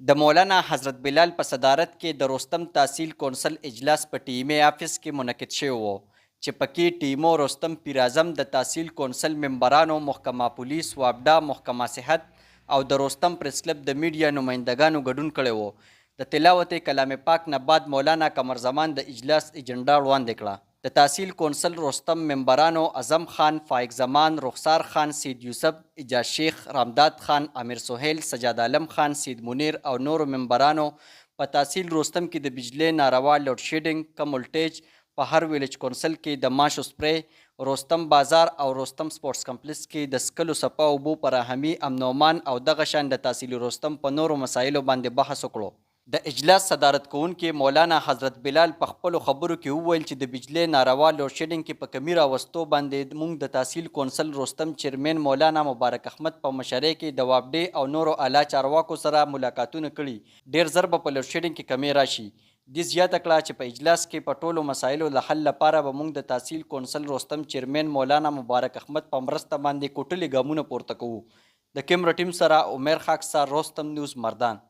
د مولانا حضرت بلال په صدارت کې د رستم تحصیل کونسل اجلاس په ټیمي آفس کې منعقد شوی و چې پکې ټیمو رستم پیر اعظم د تحصیل کونسل ممبرانو، محکمه پولیس، وابډا، محکمه صحت او د رستم پریس کلب د میډیا نمایندګانو ګډون کړی و. د تلاوت کلام پاک نه بعد مولانا قمرزمان د اجلاس ایجنډا وړاندې کړه. د تحصیل کونسل رستم ممبرانو اعظم خان، فائق زمان، رخسار خان، سید یوسف، اجاز شیخ، رامداد خان، امیر سهیل، سجاد عالم خان، سید منیر او نورو ممبرانو په تحصیل رستم کې د بجلی ناروا لوډ شیډینګ، کم ولټیج، په هر ویلج کونسل کې د ماشو سپری، رستم بازار او رستم سپورټس کمپلیکس کې د سکلو صفا اوبو فراهمي، امن و امان او دغه شان د تحصیل رستم په نورو مسایلو باندې بحث وکړو. د اجلاس صدارت کوونکي مولانا حضرت بلال په خپلو خبرو کې وویل چې د بجلی ناروا لوډ شیډینګ کې په کمي راوستو باندې موږ د تحصیل کونسل رستم چیرمین مولانا مبارک احمد په مشرۍ کې د وابډې او نورو اعلی چارواکو سره ملاقاتونه کړي. ډیر ژر به په لوډ شیډینګ کې کمی راشي. دې زیاته کړه چې په اجلاس کې په ټولو مسایلو د حل لپاره به موږ د تحصیل کونسل رستم چیرمین مولانا مبارک احمد په مرسته باندې کوټلي ګامونه پورته کوو. د کیمرا ټیم سره عمر خاکسار، رستم نیوز، مردان.